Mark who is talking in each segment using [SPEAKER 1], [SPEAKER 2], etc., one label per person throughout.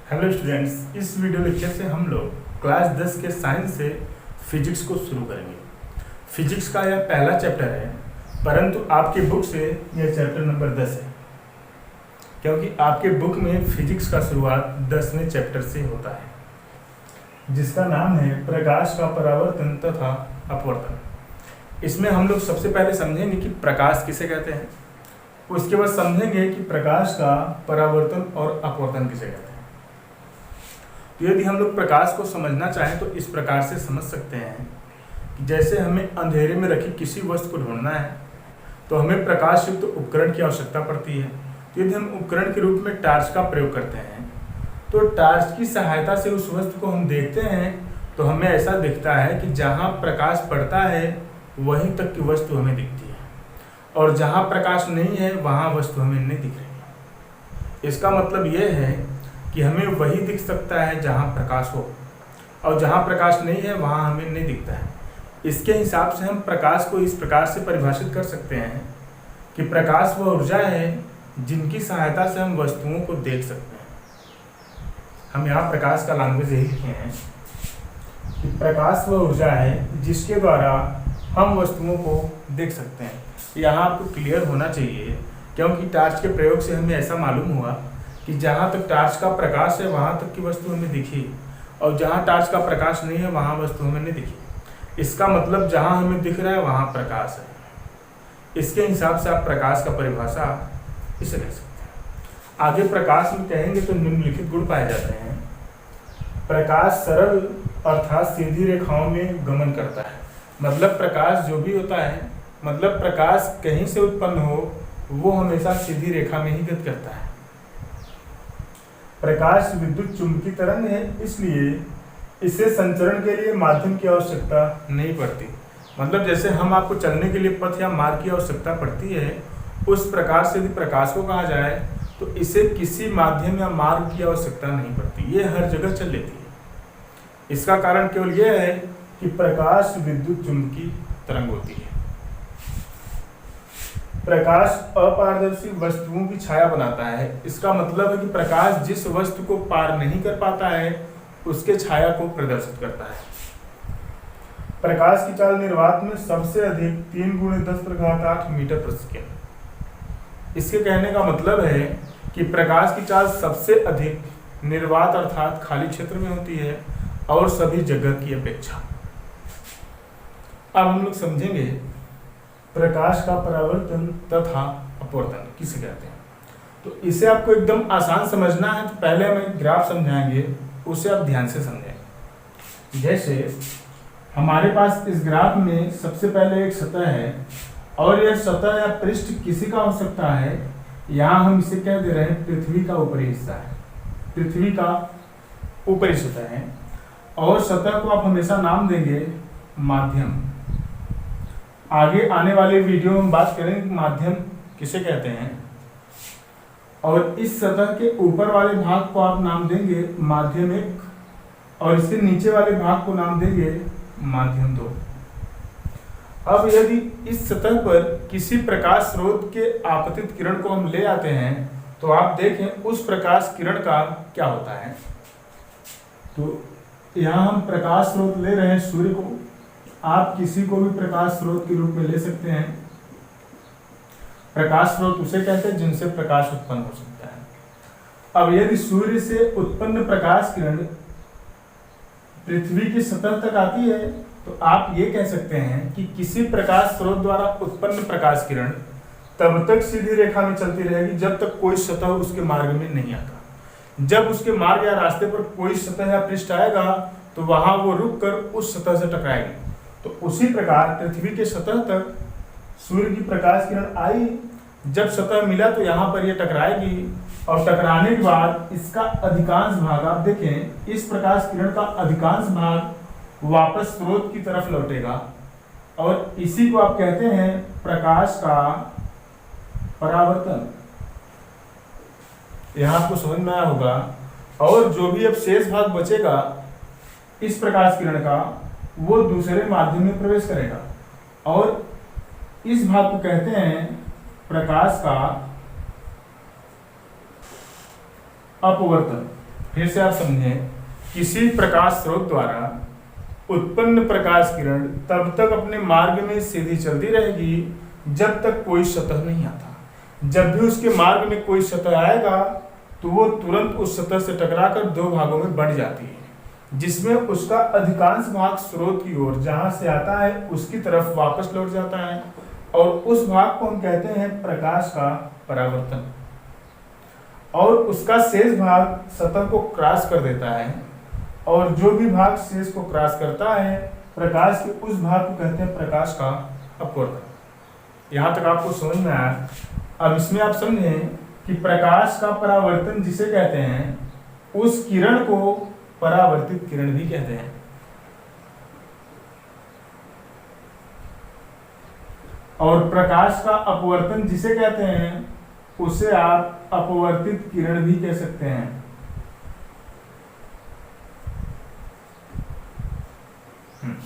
[SPEAKER 1] Hello students, इस video lecture से हम लोग क्लास 10 के साइंस से फिजिक्स को शुरू करेंगे। फिजिक्स का यह पहला चैप्टर है, परंतु आपके बुक से यह चैप्टर नंबर 10 है, क्योंकि आपके बुक में फिजिक्स का शुरुआत 10वें चैप्टर से होता है, जिसका नाम है प्रकाश का परावर्तन तथा अपवर्तन। इसमें हम लोग सबसे पहले समझेंगे कि प्रकाश किसे कहते हैं, उसके बाद समझेंगे कि प्रकाश का परावर्तन और अपवर्तन किसे कहते हैं। तो यदि हम लोग प्रकाश को समझना चाहें तो इस प्रकार से समझ सकते हैं कि जैसे हमें अंधेरे में रखी किसी वस्तु को ढूंढना है तो हमें प्रकाश युक्त उपकरण की आवश्यकता पड़ती है। तो यदि हम उपकरण के रूप में टार्च का प्रयोग करते हैं तो टार्च की सहायता से उस वस्तु को हम देखते हैं तो हमें ऐसा दिखता है कि जहाँ प्रकाश पड़ता है वहीं तक की वस्तु हमें दिखती है, और जहाँ प्रकाश नहीं है वहाँ वस्तु हमें नहीं दिख रही। इसका मतलब यह है कि हमें वही दिख सकता है जहाँ प्रकाश हो, और जहाँ प्रकाश नहीं है वहाँ हमें नहीं दिखता है। इसके हिसाब से हम प्रकाश को इस प्रकार से परिभाषित कर सकते हैं कि प्रकाश वह ऊर्जा है जिनकी सहायता से हम वस्तुओं को देख सकते हैं। हम यहाँ प्रकाश का लैंग्वेज यही लिखे हैं कि प्रकाश वह ऊर्जा है जिसके द्वारा हम वस्तुओं को देख सकते हैं। यहाँ आपको क्लियर होना चाहिए, क्योंकि टार्च के प्रयोग से हमें ऐसा मालूम हुआ कि जहाँ तक टार्च का प्रकाश है वहाँ तक की वस्तु हमें दिखी, और जहाँ टार्च का प्रकाश नहीं है वहाँ वस्तु हमें नहीं दिखी। इसका मतलब जहाँ हमें दिख रहा है वहाँ प्रकाश है। इसके हिसाब से आप प्रकाश का परिभाषा इसे कह सकते हैं। आगे प्रकाश में कहेंगे तो निम्नलिखित गुण पाए जाते हैं। प्रकाश सरल अर्थात सीधी रेखाओं में गमन करता है। मतलब प्रकाश जो भी होता है, मतलब प्रकाश कहीं से उत्पन्न हो वो हमेशा सीधी रेखा में ही गति करता है। प्रकाश विद्युत चुंबकीय तरंग है, इसलिए इसे संचरण के लिए माध्यम की आवश्यकता नहीं पड़ती। मतलब जैसे हम आपको चलने के लिए पथ या मार्ग की आवश्यकता पड़ती है, उस प्रकार से यदि प्रकाश को कहा जाए तो इसे किसी माध्यम या मार्ग की आवश्यकता नहीं पड़ती, ये हर जगह चल लेती है। इसका कारण केवल यह है कि प्रकाश विद्युत चुंबकीय तरंग होती है। प्रकाश अपारदर्शी वस्तुओं की छाया बनाता है। इसका मतलब है कि प्रकाश जिस वस्तु को पार नहीं कर पाता है उसके छाया को प्रदर्शित करता है। प्रकाश की चाल निर्वात में सबसे अधिक 3×10⁸ मीटर प्रति सेकेंड। इसके कहने का मतलब है कि प्रकाश की चाल सबसे अधिक निर्वात अर्थात खाली क्षेत्र में होती है और सभी जगह की अपेक्षा। अब हम लोग समझेंगे प्रकाश का परावर्तन तथा अपवर्तन किसे कहते हैं। तो इसे आपको एकदम आसान समझना है तो पहले हम एक ग्राफ समझाएंगे, उसे आप ध्यान से समझें। जैसे हमारे पास इस ग्राफ में सबसे पहले एक सतह है, और यह सतह या पृष्ठ किसी का हो सकता है। यहाँ हम इसे कह दे रहे हैं पृथ्वी का ऊपरी हिस्सा है, पृथ्वी का ऊपरी सतह है, और सतह को आप हमेशा नाम देंगे माध्यम। आगे आने वाले वीडियो में बात करेंगे माध्यम किसे कहते हैं, और इस सतह के ऊपर वाले भाग को आप नाम देंगे माध्यम 1, और इसके नीचे वाले भाग को नाम देंगे माध्यम 2। अब यदि इस सतह पर किसी प्रकाश स्रोत के आपतित किरण को हम ले आते हैं तो आप देखें उस प्रकाश किरण का क्या होता है। तो यहाँ हम प्रकाश स्रोत ले रहे हैं सूर्य को, आप किसी को भी प्रकाश स्रोत के रूप में ले सकते हैं। प्रकाश स्रोत उसे कहते हैं जिनसे प्रकाश उत्पन्न हो सकता है। अब यदि सूर्य से उत्पन्न प्रकाश किरण पृथ्वी की सतह तक आती है तो आप ये कह सकते हैं कि किसी प्रकाश स्रोत द्वारा उत्पन्न प्रकाश किरण तब तक सीधी रेखा में चलती रहेगी जब तक कोई सतह उसके मार्ग में नहीं आता। जब उसके मार्ग या रास्ते पर कोई सतह या पृष्ठ आएगा तो वहां वो रुक कर उस सतह से टकराएगी। तो उसी प्रकार पृथ्वी के सतह तक सूर्य की प्रकाश किरण आई, जब सतह मिला तो यहाँ पर ये टकराएगी, और टकराने के बाद इसका अधिकांश भाग आप देखें, इस प्रकाश किरण का अधिकांश भाग वापस स्रोत की तरफ लौटेगा, और इसी को आप कहते हैं प्रकाश का परावर्तन। यहाँ आपको समझ में आया होगा। और जो भी अब शेष भाग बचेगा इस प्रकाश किरण का, वो दूसरे माध्यम में प्रवेश करेगा, और इस भाग को कहते हैं प्रकाश का अपवर्तन। फिर से आप समझें, किसी प्रकाश स्रोत द्वारा उत्पन्न प्रकाश किरण तब तक अपने मार्ग में सीधी चलती रहेगी जब तक कोई सतह नहीं आता। जब भी उसके मार्ग में कोई सतह आएगा तो वो तुरंत उस सतह से टकराकर दो भागों में बढ़ जाती है, जिसमें उसका अधिकांश भाग स्रोत की ओर जहां से आता है उसकी तरफ वापस लौट जाता है, और उस भाग को हम कहते हैं प्रकाश का परावर्तन। और उसका शेष भाग सतह को क्रॉस कर देता है, और जो भी भाग शेष को क्रॉस करता है प्रकाश के उस भाग को कहते हैं प्रकाश का अपवर्तन। यहाँ तक आपको समझ में आया। अब इसमें आप समझें कि प्रकाश का परावर्तन जिसे कहते हैं उस किरण को परावर्तित किरण भी कहते हैं। और प्रकाश का अपवर्तन जिसे कहते हैं उसे आप अपवर्तित किरण भी कह सकते हैं।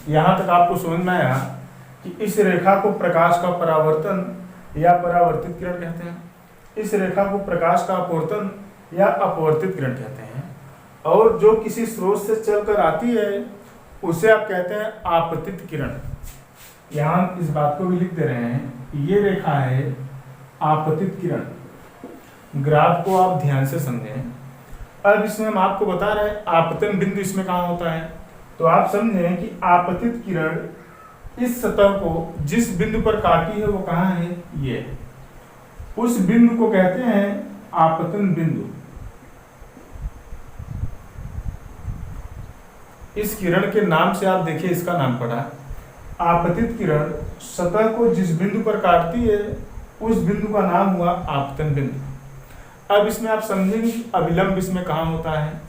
[SPEAKER 1] यहां तक आपको समझ में आया कि इस रेखा को प्रकाश का परावर्तन या परावर्तित किरण कहते हैं, इस रेखा को प्रकाश का अपवर्तन या अपवर्तित किरण कहते हैं, और जो किसी स्रोत से चलकर आती है उसे आप कहते हैं आपतित किरण। यहां इस बात को भी लिख दे रहे हैं, ये रेखा है आपतित किरण। ग्राफ को आप ध्यान से समझें। अब इसमें हम आपको बता रहे हैं आपतन बिंदु इसमें कहाँ होता है, तो आप समझें कि आपतित किरण इस सतह को जिस बिंदु पर काटी है वो कहाँ है, ये उस बिंदु को कहते हैं आपतन बिंदु। इस किरण के नाम से आप देखिए इसका नाम पड़ा आपतित किरण। सतह को जिस बिंदु पर काटती है उस बिंदु का नाम हुआ आपतन बिंदु। अब इसमें आप समझेंगे कि अभिलंब इसमें कहाँ होता है,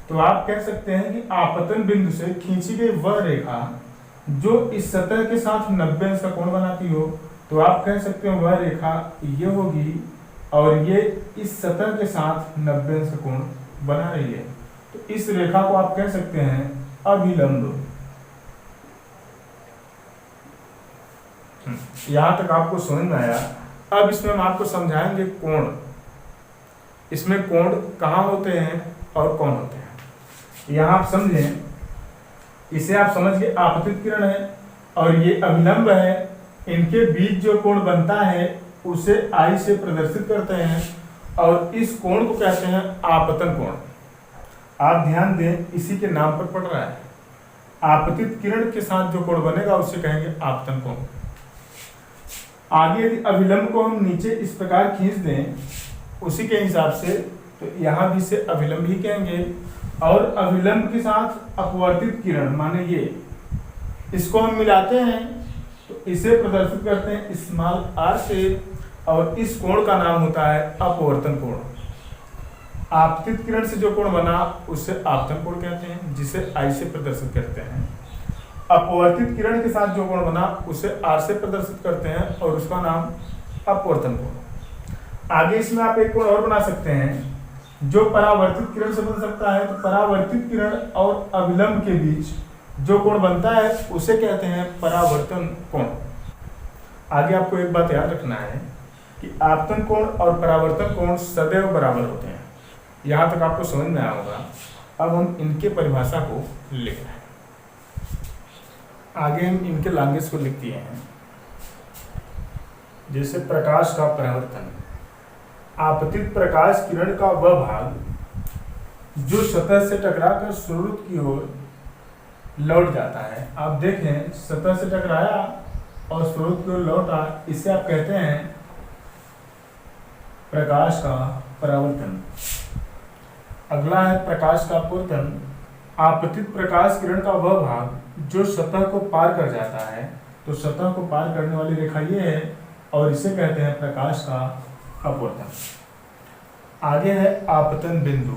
[SPEAKER 1] तो आप कह सकते हैं कि आपतन बिंदु से खींची गई वह रेखा जो इस सतह के साथ 90 अंश का कोण बनाती हो, तो आप कह सकते हैं वह रेखा ये होगी और ये इस सतह के साथ 90 अंश का कोण बना रही है, तो इस रेखा को आप कह सकते हैं अभिलंब। यहां तक आपको समझ में आया। अब इसमें हम आपको समझाएंगे कोण। इसमें कोण कहाँ होते हैं और कौन होते हैं। यहाँ आप समझें, इसे आप समझ के आपतित किरण है और ये अभिलंब है, इनके बीच जो कोण बनता है उसे आई से प्रदर्शित करते हैं और इस कोण को कहते हैं आपतन कोण। आप ध्यान दें, इसी के नाम पर पड़ रहा है। आपतित किरण के साथ जो कोण बनेगा उसे कहेंगे आपतन कोण। आगे यदि अभिलंब को हम नीचे इस प्रकार खींच दें उसी के हिसाब से, तो यहाँ भी से अभिलंब ही कहेंगे। और अभिलंब के साथ अपवर्तित किरण माने ये, इसको हम मिलाते हैं तो इसे प्रदर्शित करते हैं स्मॉल r से, और इस कोण का नाम होता है अपवर्तन कोण। आपतित किरण से जो कोण बना उसे आपतन कोण कहते हैं, जिसे I से प्रदर्शित करते हैं। अपवर्तित किरण के साथ जो कोण बना उसे R से प्रदर्शित करते हैं और उसका नाम अपवर्तन कोण। आगे इसमें आप एक कोण और बना सकते हैं जो परावर्तित किरण से बन सकता है, तो परावर्तित किरण और अभिलंब के बीच जो कोण बनता है उसे कहते हैं परावर्तन कोण। आगे आपको एक बात याद रखना है कि आपतन कोण और परावर्तन कोण सदैव बराबर होते हैं। यहाँ तक आपको समझ में आया होगा। अब हम इनके परिभाषा को लिख रहे हैं। आगे हम इनके लैंग्वेज को लिख दिए हैं। जैसे प्रकाश का परावर्तन, आपतित प्रकाश किरण का वह भाग जो सतह से टकराकर स्रोत की ओर लौट जाता है। आप देखें, सतह से टकराया और स्रोत की ओर लौटा, इसे आप कहते हैं प्रकाश का परावर्तन। अगला है प्रकाश का अपवर्तन। आपतित प्रकाश किरण का वह भाग जो सतह को पार कर जाता है, तो सतह को पार करने वाली रेखा ये है और इसे कहते हैं प्रकाश का अपवर्तन। आगे है आपतन बिंदु।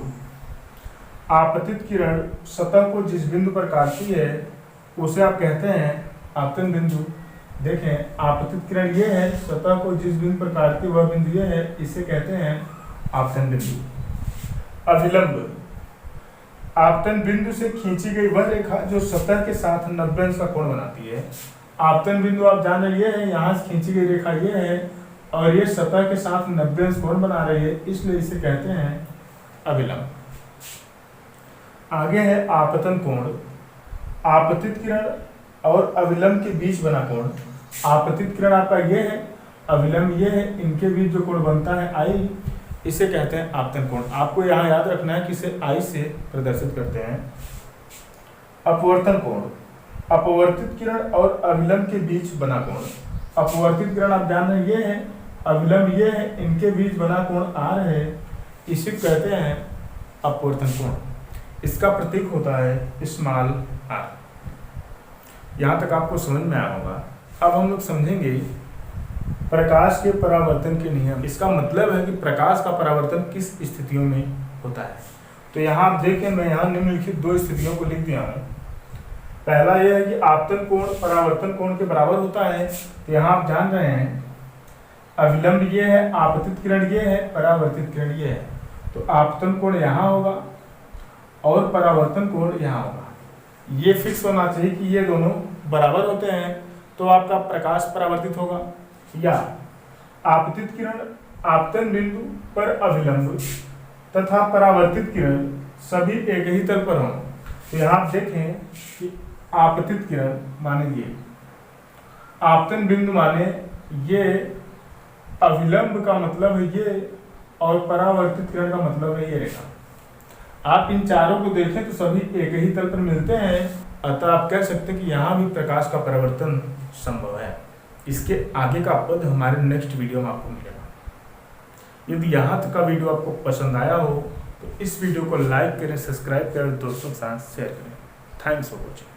[SPEAKER 1] आपतित किरण सतह को जिस बिंदु पर काटती है उसे आप कहते हैं आपतन बिंदु। देखें, आपतित किरण ये है, सतह को जिस बिंदु पर काटती है वह बिंदु ये है, इसे कहते हैं आपतन बिंदु। अभिलंब, आपतन बिंदु से खींची गई वह रेखा जो सतह के साथ 90 अंश का कोण बनाती है। आपतन बिंदु आप जान रहे ये है, यहाँ से खींची गई रेखा ये है और ये सतह के साथ 90 अंश कोण बना रही है, इसलिए इसे कहते हैं अभिलंब। आगे है आपतन कोण। आपतित किरण और अविलंब के बीच बना कोण। आपतित किरण आपका ये है, अविलंब ये है, इनके बीच जो कोण बनता है आई, इसे कहते हैं आपतन कोण। आपको यहाँ याद रखना है कि इसे आई से प्रदर्शित करते हैं। अपवर्तन कोण, अपवर्तित किरण और अविलंब के बीच बना कोण। अपवर्तित किरण आप जान रहे हैं ये है, अविलंब ये है, इनके बीच बना कोण आर है, इसे कहते हैं अपवर्तन कोण। इसका प्रतीक होता है स्मॉल आर। यहाँ तक आपको समझ में आया होगा। अब हम लोग समझेंगे प्रकाश के परावर्तन के नियम। इसका मतलब है कि प्रकाश का परावर्तन किस स्थितियों में होता है। तो यहाँ आप देखें, मैं यहाँ निम्नलिखित 2 स्थितियों को लिख दिया हूँ। पहला यह है कि आपतन कोण परावर्तन कोण के बराबर होता है। तो यहाँ आप जान रहे हैं अविलंब ये है, आपतित किरण ये है, परावर्तित किरण ये है। तो आपतन कोण यहाँ होगा और परावर्तन कोण यहाँ होगा। ये फिक्स होना चाहिए कि ये दोनों बराबर होते हैं, तो आपका प्रकाश परावर्तित होगा। या आपतित किरण आपतन बिंदु पर अविलंब तथा परावर्तित किरण सभी एक ही तल पर हों। तो यहाँ आप देखें कि आपतित किरण माने ये, आपतन बिंदु माने ये, अविलंब का मतलब है ये, और परावर्तित किरण का मतलब है ये रेखा। आप इन चारों को देखें तो सभी एक ही तल पर मिलते हैं, अतः आप कह सकते हैं कि यहाँ भी प्रकाश का परावर्तन संभव है। इसके आगे का पद हमारे नेक्स्ट वीडियो में आपको मिलेगा। यदि यहाँ तक का वीडियो आपको पसंद आया हो तो इस वीडियो को लाइक करें, सब्सक्राइब करें, दोस्तों के साथ शेयर करें। Thanks for watching.